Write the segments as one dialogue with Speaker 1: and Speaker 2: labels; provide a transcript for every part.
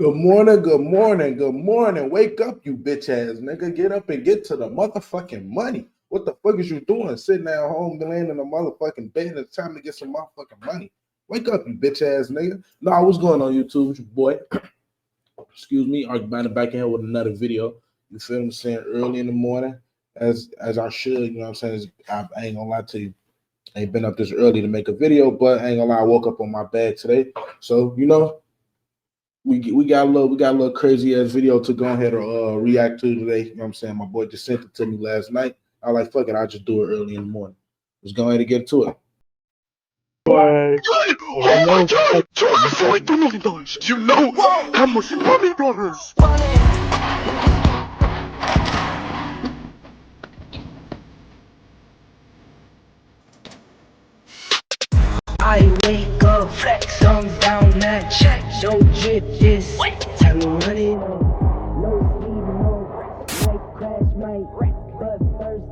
Speaker 1: Good morning, good morning, good morning. Wake up, you bitch ass nigga. Get up and get to the motherfucking money. What the fuck is you doing? Sitting at home, laying in the motherfucking bed. It's time to get some motherfucking money. Wake up, you bitch ass nigga. Nah, what's going on, YouTube? It's your boy. Excuse me, Argument back in here with another video. You feel what I'm saying? Early in the morning, as I should, you know what I'm saying? I ain't gonna lie to you. I ain't been up this early to make a video, but I ain't gonna lie, I woke up on my bed today. So, you know, we got a little crazy ass video to go ahead and react to today. You know what I'm saying? My boy just sent it to me last night. I like, fuck it, I'll just do it early in the morning. Let's go ahead and get to it.
Speaker 2: Oh my god! $242 million! Do you know how much money that is?
Speaker 3: I wake up, flex on down that check, no drip this, tell me what it is. No sleep, no might crash, might wreck, but first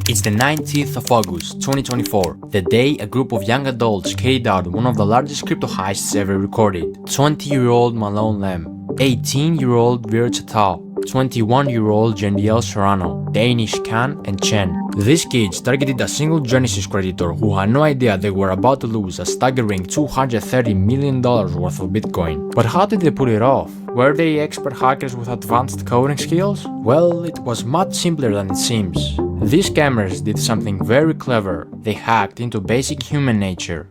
Speaker 4: It's the 19th of August, 2024, the day a group of young adults carried out one of the largest crypto heists ever recorded. 20-year-old Malone Lem, 18-year-old Vir Chatao, 21-year-old Jendiel Serrano, Danish Khan, and Chen. These kids targeted a single Genesis creditor who had no idea they were about to lose a staggering $230 million worth of Bitcoin. But how did they pull it off? Were they expert hackers with advanced coding skills? Well, it was much simpler than it seems. These scammers did something very clever. They hacked into basic human nature.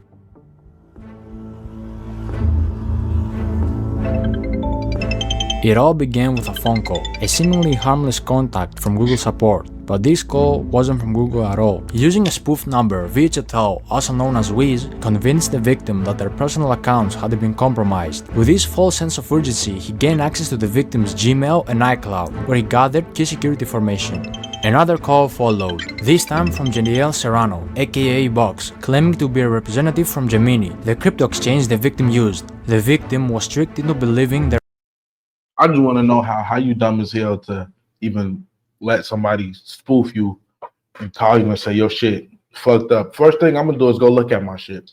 Speaker 4: It all began with a phone call, a seemingly harmless contact from Google support. But this call wasn't from Google at all. Using a spoof number, Vir Chatao, also known as Wiz, convinced the victim that their personal accounts had been compromised. With this false sense of urgency, he gained access to the victim's Gmail and iCloud, where he gathered key security information. Another call followed, this time from Jendiel Serrano, aka Box, claiming to be a representative from Gemini, the crypto exchange the victim used. The victim was tricked into believing their
Speaker 1: I just want to know how you dumb as hell to even let somebody spoof you and call you and say your shit fucked up. First thing I'm gonna do is go look at my shit.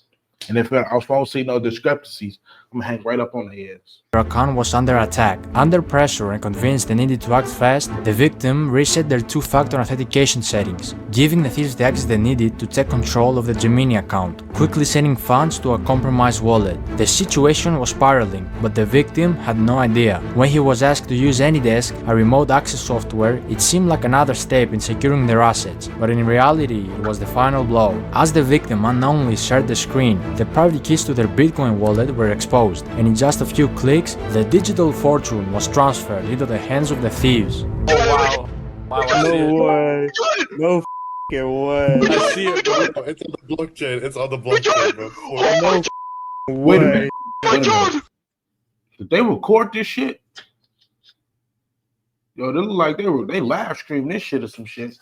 Speaker 1: And if I don't see no discrepancies, I'm gonna hang right up on their heads.
Speaker 4: Their account was under attack. Under pressure and convinced they needed to act fast, the victim reset their two-factor authentication settings, giving the thieves the access they needed to take control of the Gemini account, quickly sending funds to a compromised wallet. The situation was spiraling, but the victim had no idea. When he was asked to use AnyDesk, a remote access software, it seemed like another step in securing their assets, but in reality, it was the final blow. As the victim unknowingly shared the screen, the private keys to their Bitcoin wallet were exposed, and in just a few clicks, the digital fortune was transferred into the hands of the thieves.
Speaker 2: Oh wow.
Speaker 5: No way. No f***ing way.
Speaker 2: I see it, bro.
Speaker 5: It's on the blockchain. It's on the blockchain, bro.
Speaker 2: Oh
Speaker 5: No
Speaker 1: Wait a minute.
Speaker 2: my god!
Speaker 1: Did they record this shit? Yo, they look like they live stream this shit or some shit.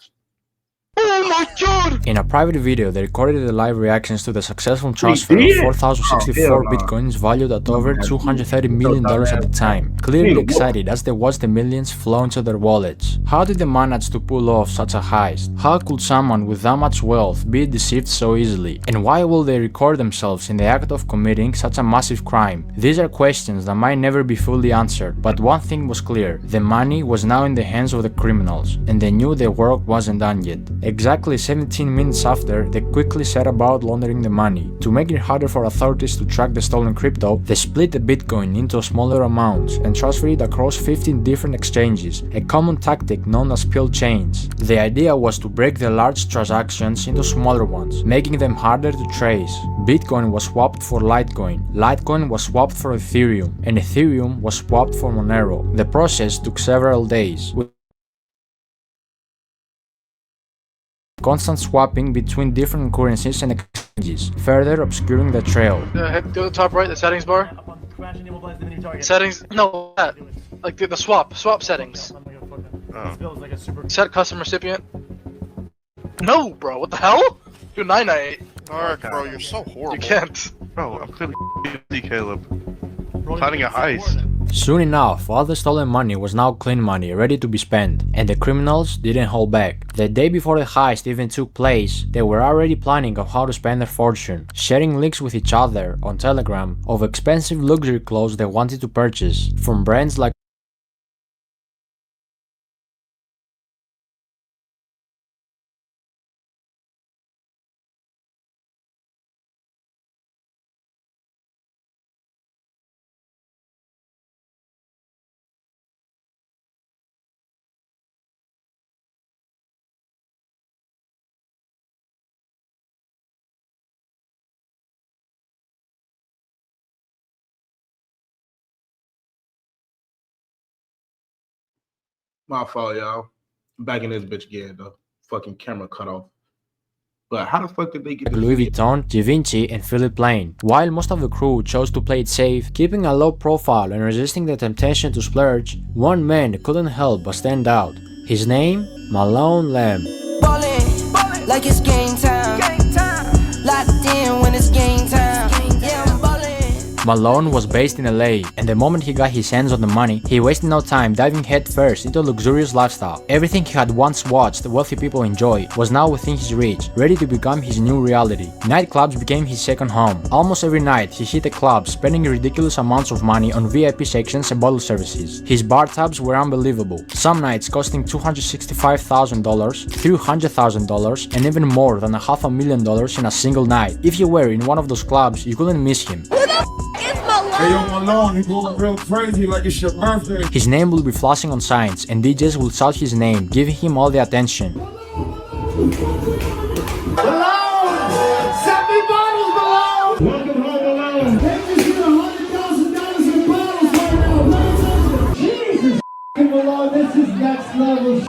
Speaker 2: Oh my god!
Speaker 4: In a private video, they recorded the live reactions to the successful transfer of
Speaker 1: did?
Speaker 4: 4,064
Speaker 1: Oh, hell nah.
Speaker 4: Bitcoins valued at over $230 million at the time, clearly excited as they watched the millions flow into their wallets. How did they manage to pull off such a heist? How could someone with that much wealth be deceived so easily? And why will they record themselves in the act of committing such a massive crime? These are questions that might never be fully answered, but one thing was clear: the money was now in the hands of the criminals, and they knew their work wasn't done yet. Exactly 17 minutes after, they quickly set about laundering the money. To make it harder for authorities to track the stolen crypto, they split the Bitcoin into smaller amounts and transferred it across 15 different exchanges, a common tactic known as pill chains. The idea was to break the large transactions into smaller ones, making them harder to trace. Bitcoin was swapped for Litecoin, Litecoin was swapped for Ethereum, and Ethereum was swapped for Monero. The process took several days, with constant swapping between different currencies and exchanges, further obscuring the trail.
Speaker 2: Go to the top right, the settings bar. Settings, no, that. Like the swap settings. Set custom recipient. No, bro, what the hell? Do 998.
Speaker 6: Alright, bro, you're so horrible.
Speaker 2: You can't.
Speaker 6: Bro, I'm clearly Caleb. Planning a heist.
Speaker 4: Soon enough, all the stolen money was now clean money, ready to be spent, and the criminals didn't hold back. The day before the heist even took place, they were already planning on how to spend their fortune, sharing links with each other on Telegram of expensive luxury clothes they wanted to purchase, from brands like
Speaker 1: My fault, y'all. Back in this bitch again, though. Fucking camera cut off. But how the fuck did they get this
Speaker 4: Louis
Speaker 1: video?
Speaker 4: Vuitton, Givenchy, and Philip Plain. While most of the crew chose to play it safe, keeping a low profile and resisting the temptation to splurge, one man couldn't help but stand out. His name? Malone Lamb.
Speaker 3: Ballin', like it's game time. Locked in when it's game time. Yeah, I'm ballin'.
Speaker 4: Malone was based in LA, and the moment he got his hands on the money, he wasted no time diving headfirst into a luxurious lifestyle. Everything he had once watched wealthy people enjoy was now within his reach, ready to become his new reality. Nightclubs became his second home. Almost every night, he hit a club, spending ridiculous amounts of money on VIP sections and bottle services. His bar tabs were unbelievable, some nights costing $265,000, $300,000, and even more than $500,000 in a single night. If you were in one of those clubs, you couldn't miss him.
Speaker 6: Hey, yo, Malone, you going real crazy like it's your birthday.
Speaker 4: His name will be flashing on signs, and DJs will shout his name, giving him all the attention.
Speaker 6: Malone! 70 bottles, Malone! Welcome home, Malone. They just hit $100,000 in bottles right now. Jesus, Malone, this is next level.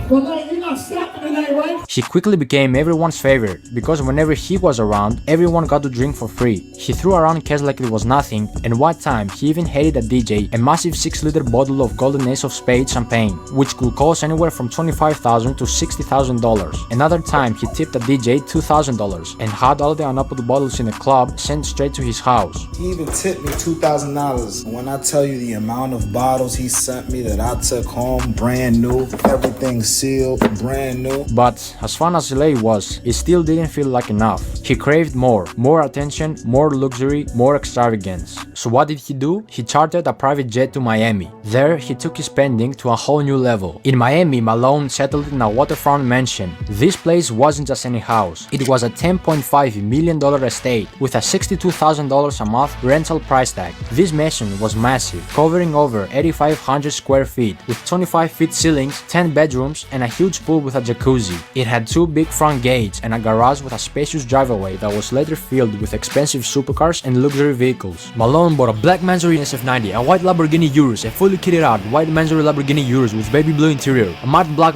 Speaker 6: Malone, you're not stopping tonight, right?
Speaker 4: He quickly became everyone's favorite, because whenever he was around, everyone got to drink for free. He threw around cash like it was nothing, and one time he even handed a DJ a massive 6-liter bottle of Golden Ace of Spades champagne, which could cost anywhere from $25,000 to $60,000. Another time he tipped a DJ $2,000 and had all the unopened bottles in the club sent straight to his house.
Speaker 7: He even tipped me $2,000. When I tell you the amount of bottles he sent me that I took home, brand new, everything sealed, brand new.
Speaker 4: But as fun as LA was, it still didn't feel like enough. He craved more attention, more luxury, more extravagance. So what did he do? He chartered a private jet to Miami. There, he took his spending to a whole new level. In Miami, Malone settled in a waterfront mansion. This place wasn't just any house. It was a $10.5 million estate with a $62,000 a month rental price tag. This mansion was massive, covering over 8,500 square feet, with 25-feet ceilings, 10 bedrooms, and a huge pool with a jacuzzi. It had 2 big front gates and a garage with a spacious driveway that was later filled with expensive supercars and luxury vehicles. Malone bought a black Mansory SF90, a white Lamborghini Urus, a fully kitted out white Mansory Lamborghini Urus with baby blue interior, a matte black.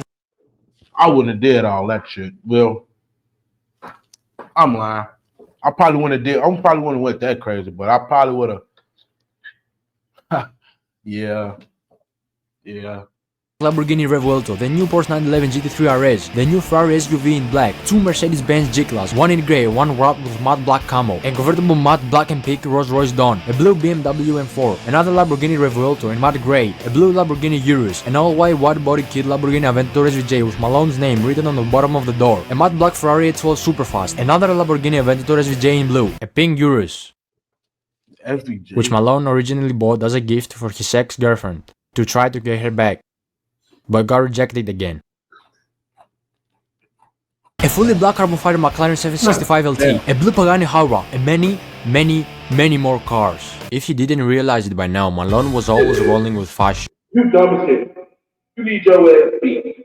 Speaker 1: I wouldn't have did all that shit. Well, I'm lying. I probably wouldn't have went that crazy, but I probably would have. Yeah.
Speaker 4: Lamborghini Revuelto, the new Porsche 911 GT3 RS, the new Ferrari SUV in black, 2 Mercedes-Benz G-Class, 1 in grey, 1 wrapped with matte black camo, a convertible matte black and pink Rolls-Royce Dawn, a blue BMW M4, another Lamborghini Revuelto in matte grey, a blue Lamborghini Urus, an all-white wide-body kit Lamborghini Aventador SVJ with Malone's name written on the bottom of the door, a matte black Ferrari 812 Superfast, another Lamborghini Aventador SVJ in blue, a pink Urus,
Speaker 1: SVJ.
Speaker 4: which Malone originally bought as a gift for his ex-girlfriend, to try to get her back, but got rejected again. A fully black carbon fiber McLaren 765 LT, a blue Pagani Huayra, and many more cars. If you didn't realize it by now, Malone was always rolling with fashion.
Speaker 1: You dumb as shit. You need your ass beat.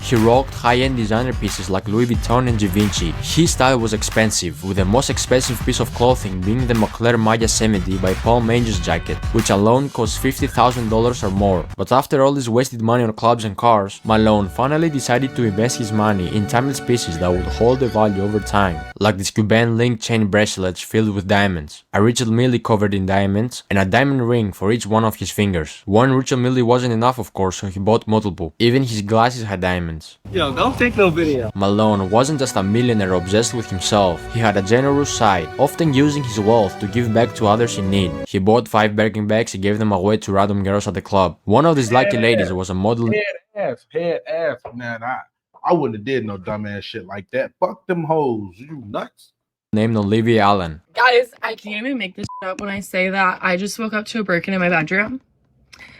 Speaker 4: He rocked high-end designer pieces like Louis Vuitton and Givenchy. His style was expensive, with the most expensive piece of clothing being the Moncler Maya 70 by Paul Manges jacket, which alone cost $50,000 or more. But after all this wasted money on clubs and cars, Malone finally decided to invest his money in timeless pieces that would hold the value over time, like these Cuban link chain bracelets filled with diamonds, a Rachel Millie covered in diamonds, and a diamond ring for each one of his fingers. One Rachel Millie wasn't enough, of course, so he bought multiple. Even his glasses had diamonds. diamonds.
Speaker 8: Yo, don't take no video.
Speaker 4: Malone wasn't just a millionaire obsessed with himself, he had a generous side, often using his wealth to give back to others in need. He bought 5 Birkin bags and gave them away to random girls at the club. One of these lucky ladies was a model
Speaker 1: Head ass. Man, I wouldn't have did no dumbass shit like that. Fuck them hoes. You nuts?
Speaker 4: named Olivia Allen.
Speaker 9: Guys, I can't even make this up when I say that I just woke up to a Birkin in my bedroom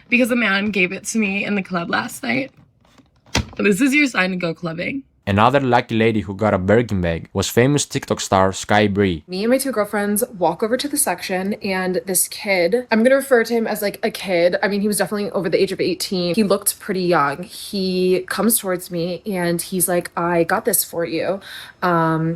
Speaker 9: because a man gave it to me in the club last night. This is your sign to go clubbing.
Speaker 4: Another lucky lady who got a Birkin bag was famous TikTok star Sky Bree.
Speaker 10: Me and my 2 girlfriends walk over to the section, and this kid, I'm gonna refer to him as like a kid. I mean, he was definitely over the age of 18. He looked pretty young. He comes towards me and he's like, I got this for you.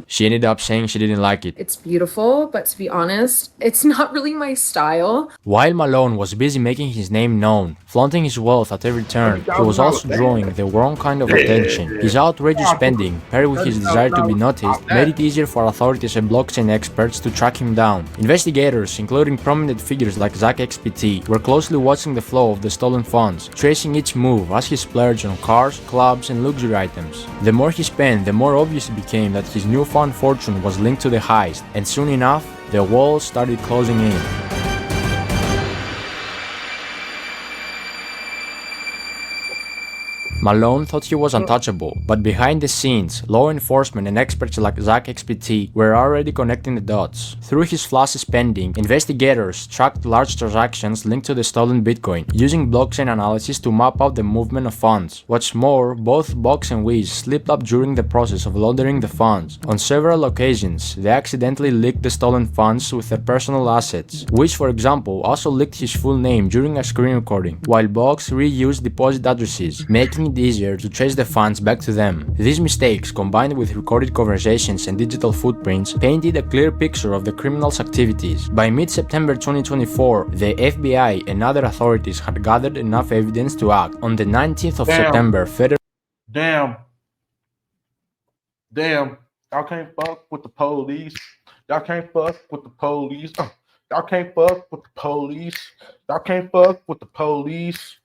Speaker 4: She ended up saying she didn't like it.
Speaker 10: It's beautiful, but to be honest, it's not really my style.
Speaker 4: While Malone was busy making his name known, flaunting his wealth at every turn, he was also drawing the wrong kind of attention. His outrageous spending, paired with his desire to be noticed, made it easier for authorities and blockchain experts to track him down. Investigators, including prominent figures like Zach XPT, were closely watching the flow of the stolen funds, tracing each move as he splurged on cars, clubs, and luxury items. The more he spent, the more obvious it became that his newfound fortune was linked to the heist, and soon enough, the walls started closing in. Malone thought he was untouchable, but behind the scenes, law enforcement and experts like Zach XPT were already connecting the dots. Through his flashy spending, investigators tracked large transactions linked to the stolen Bitcoin, using blockchain analysis to map out the movement of funds. What's more, both Box and Wiz slipped up during the process of laundering the funds. On several occasions, they accidentally leaked the stolen funds with their personal assets. Wiz, for example, also leaked his full name during a screen recording, while Box reused deposit addresses, making it easier to trace the funds back to them. These mistakes, combined with recorded conversations and digital footprints, painted a clear picture of the criminals' activities. By mid-September 2024, the FBI and other authorities had gathered enough evidence to act. On the 19th of September, federal
Speaker 1: Damn. Y'all can't fuck with the police. Y'all can't fuck with the police. Y'all can't fuck with the police. Y'all can't fuck with the police.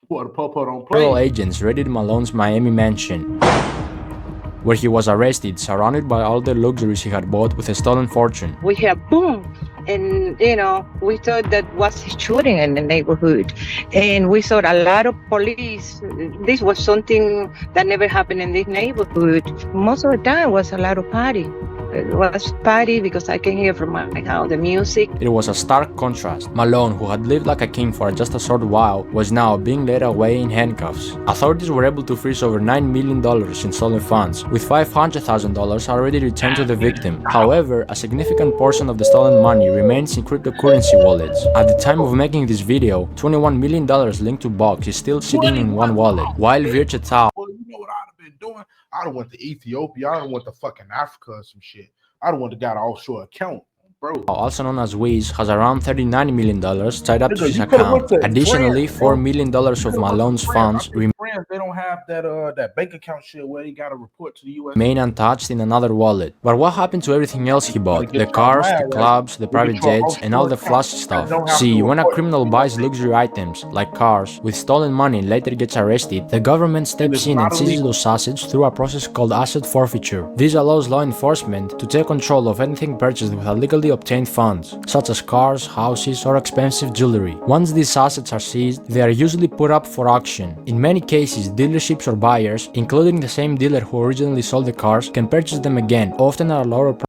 Speaker 1: What, the po-po don't play.
Speaker 4: Federal agents raided Malone's Miami mansion, where he was arrested, surrounded by all the luxuries he had bought with a stolen fortune.
Speaker 11: We hear boom, and we thought that was shooting in the neighborhood, and we saw a lot of police. This was something that never happened in this neighborhood. Most of the time was a lot of party. It was party because I can hear from my house the music.
Speaker 4: It was a stark contrast. Malone, who had lived like a king for just a short while, was now being led away in handcuffs. Authorities were able to freeze over $9 million in stolen funds, with $500,000 already returned to the victim. However, a significant portion of the stolen money remains in cryptocurrency wallets. At the time of making this video, $21 million linked to Box is still sitting in one wallet, while Virtual.
Speaker 1: Well, you know what I'd have been doing? I don't want the Ethiopia. I don't want the fucking Africa or some shit. I don't want the guy to offshore account, bro.
Speaker 4: Also known as Wiz, has around $39 million tied up to his account. Additionally, $4 million of Malone's funds
Speaker 1: They don't have that bank account shit where you gotta report to the US.
Speaker 4: remain untouched in another wallet. But what happened to everything else he bought? The cars, the clubs, the private jets, and all the flashy stuff. See, when a criminal buys luxury items, like cars, with stolen money and later gets arrested, the government steps in and seizes those assets through a process called asset forfeiture. This allows law enforcement to take control of anything purchased with illegally obtained funds, such as cars, houses, or expensive jewelry. Once these assets are seized, they are usually put up for auction. In many cases, dealerships or buyers, including the same dealer who originally sold the cars, can purchase them again, often at a lower price.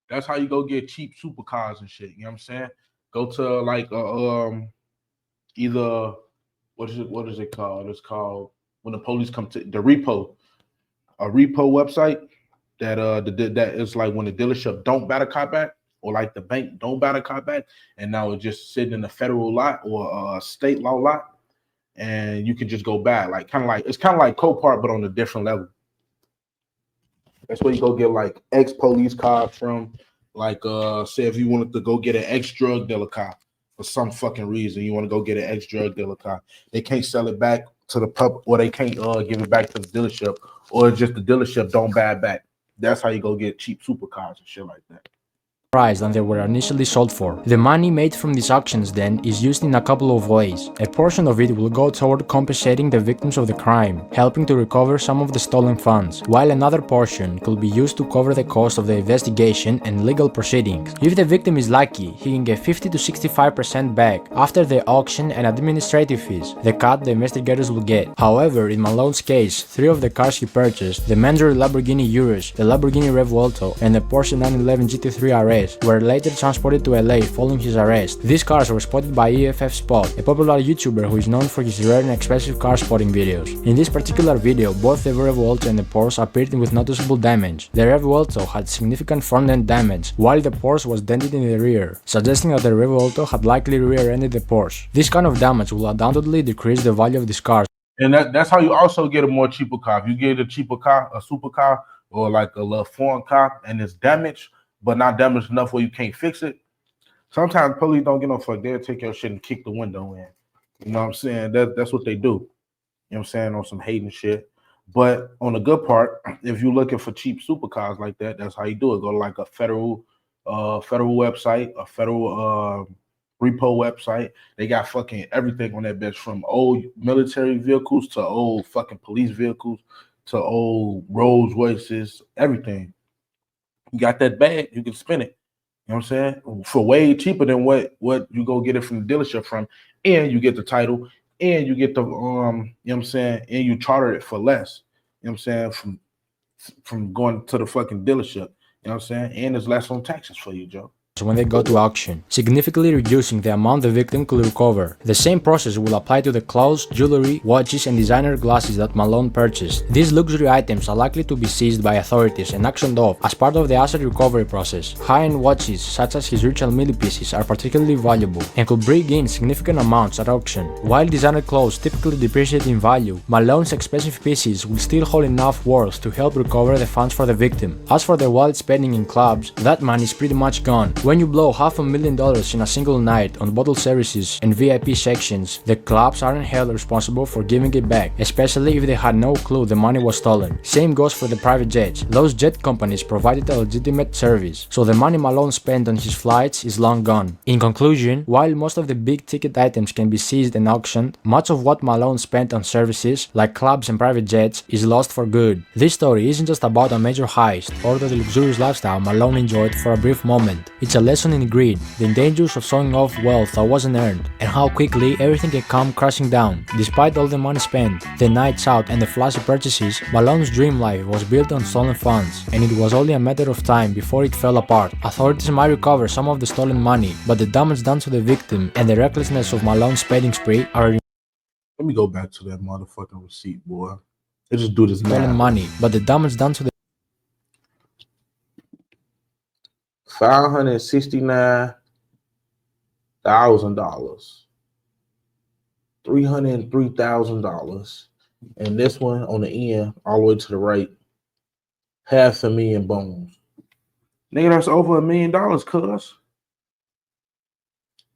Speaker 1: That's how you go get cheap supercars and shit. You know what I'm saying? Go to like either what is it called? It's called when the police come to the repo, a repo website that that is like when the dealership don't buy the car back, or like the bank don't buy the car back, and now it's just sitting in a federal lot or a state law lot. And you can just go back, like it's kind of like Copart, but on a different level. That's where you go get like ex-police car from. Like, say if you wanted to go get an ex-drug dealer car for some fucking reason, you want to go get an ex-drug dealer car. They can't sell it back to the pub, or they can't give it back to the dealership, or just the dealership don't buy it back. That's how you go get cheap supercars and shit like that.
Speaker 4: price than they were initially sold for. The money made from these auctions then is used in a couple of ways. A portion of it will go toward compensating the victims of the crime, helping to recover some of the stolen funds, while another portion could be used to cover the cost of the investigation and legal proceedings. If the victim is lucky, he can get 50 to 65% back after the auction and administrative fees, the cut the investigators will get. However, in Malone's case, 3 of the cars he purchased, the Mandarin Lamborghini Urus, the Lamborghini Revuelto, and the Porsche 911 GT3 RS, were later transported to LA following his arrest. These cars were spotted by EFF Spot, a popular YouTuber who is known for his rare and expensive car spotting videos. In this particular video, both the Revuelto and the Porsche appeared with noticeable damage. The Revuelto had significant front-end damage, while the Porsche was dented in the rear, suggesting that the Revuelto had likely rear-ended the Porsche. This kind of damage will undoubtedly decrease the value of these cars.
Speaker 1: And that's how you also get a more cheaper car. If you get a cheaper car, a supercar, or like a little foreign car, and it's damaged, but not damaged enough where you can't fix it, sometimes police don't get no fuck. They'll take your shit and kick the window in. You know what I'm saying? That's what they do. You know what I'm saying? On some hating shit. But on the good part, if you're looking for cheap supercars like that, that's how you do it. Go to like a federal website, a federal repo website. They got fucking everything on that bitch, from old military vehicles to old fucking police vehicles to old Rolls Royces, everything. You got that bag, you can spin it. You know what I'm saying? For way cheaper than what you go get it from the dealership from, and you get the title, and you get the you know what I'm saying, and you charter it for less. You know what I'm saying? From going to the fucking dealership. You know what I'm saying? And there's less on taxes for you, Joe.
Speaker 4: When they go to auction, significantly reducing the amount the victim could recover. The same process will apply to the clothes, jewelry, watches, and designer glasses that Malone purchased. These luxury items are likely to be seized by authorities and auctioned off as part of the asset recovery process. High-end watches, such as his Richard Mille pieces, are particularly valuable and could bring in significant amounts at auction. While designer clothes typically depreciate in value, Malone's expensive pieces will still hold enough worth to help recover the funds for the victim. As for the wild spending in clubs, that money is pretty much gone. When you blow $500,000 in a single night on bottle services and VIP sections, the clubs aren't held responsible for giving it back, especially if they had no clue the money was stolen. Same goes for the private jets. Those jet companies provided a legitimate service, so the money Malone spent on his flights is long gone. In conclusion, while most of the big ticket items can be seized and auctioned, much of what Malone spent on services, like clubs and private jets, is lost for good. This story isn't just about a major heist or the luxurious lifestyle Malone enjoyed for a brief moment. It's a lesson in greed, the dangers of showing off wealth that wasn't earned, and how quickly everything can come crashing down. Despite all the money spent, the nights out, and the flashy purchases, Malone's dream life was built on stolen funds, and it was only a matter of time before it fell apart. Authorities might recover some of the stolen money, but the damage done to the victim and the recklessness of Malone's spending spree are
Speaker 1: Let me go back to that motherfucking receipt, boy. Let's just do this now.
Speaker 4: stolen money, but the damage done to the
Speaker 1: $569,000, $303,000, and this one on the end, all the way to the right, $500,000 bones. Nigga, that's over $1 million, cuz.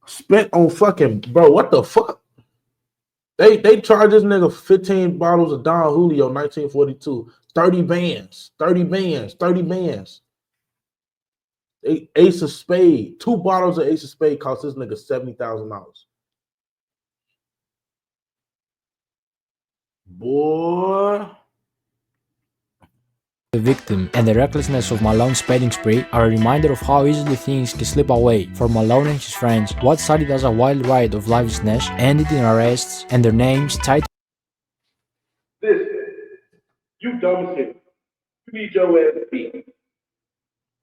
Speaker 1: Spent on fucking, bro, what the fuck? They charged this nigga 15 bottles of Don Julio 1942, 30 bands, 30 bands, 30 bands. Ace of Spade, 2 bottles of Ace of Spade cost this nigga $70,000. Boy.
Speaker 4: The victim and the recklessness of Malone's spending spree are a reminder of how easily things can slip away. For Malone and his friends, what started as a wild ride of lavishness ended in arrests and their names tied
Speaker 1: Listen, you dumb shit. You need your ass beat.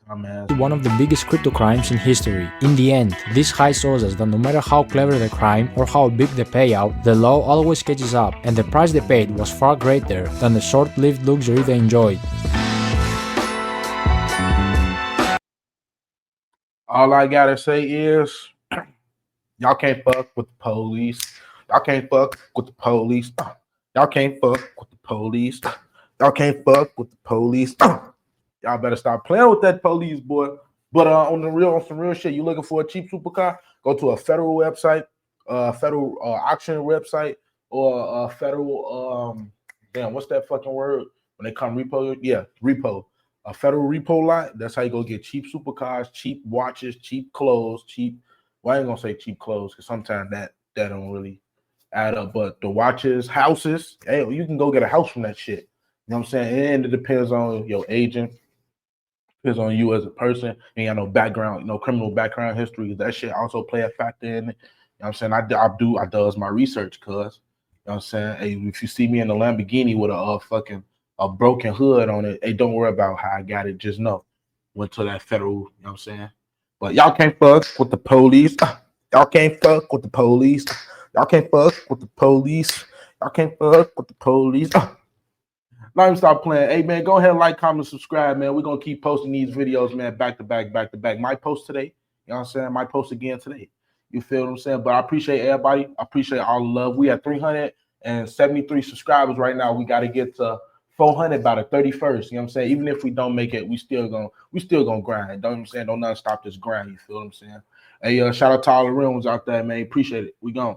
Speaker 4: to one of the biggest crypto crimes in history. In the end, this heist shows us that no matter how clever the crime or how big the payout, the law always catches up, and the price they paid was far greater than the short-lived luxury they enjoyed.
Speaker 1: All I gotta say is, y'all can't fuck with the police. Y'all can't fuck with the police. Y'all can't fuck with the police. Y'all can't fuck with the police. Y'all better stop playing with that police, boy. But on some real shit, you looking for a cheap supercar? Go to a federal website, federal auction website, or a federal damn, what's that fucking word when they come repo? Yeah, repo. a federal repo lot. That's how you go get cheap supercars, cheap watches, cheap clothes, cheap. Well, I ain't gonna say cheap clothes because sometimes that don't really add up. But the watches, houses, hey, you can go get a house from that shit. You know what I'm saying? And it depends on your agent. Depends on you as a person. You ain't got no background, no criminal background history. That shit also play a factor in it. You know what I'm saying? I does my research, cuz. You know what I'm saying? Hey, if you see me in a Lamborghini with a broken hood on it, hey, don't worry about how I got it. Just know. Went to that federal, you know what I'm saying? But y'all can't fuck with the police. Y'all can't fuck with the police. Y'all can't fuck with the police. Y'all can't fuck with the police. Let me stop playing. Hey, man, go ahead and like, comment, subscribe, man. We're going to keep posting these videos, man, back to back, back to back. Might post today. You know what I'm saying? Might post again today. You feel what I'm saying? But I appreciate everybody. I appreciate all the love. We have 373 subscribers right now. We got to get to 400 by the 31st. You know what I'm saying? Even if we don't make it, we still gonna grind. Don't you know what I'm saying? Don't nothing stop this grind. You feel what I'm saying? Hey, shout out to all the real ones out there, man. Appreciate it. We gone.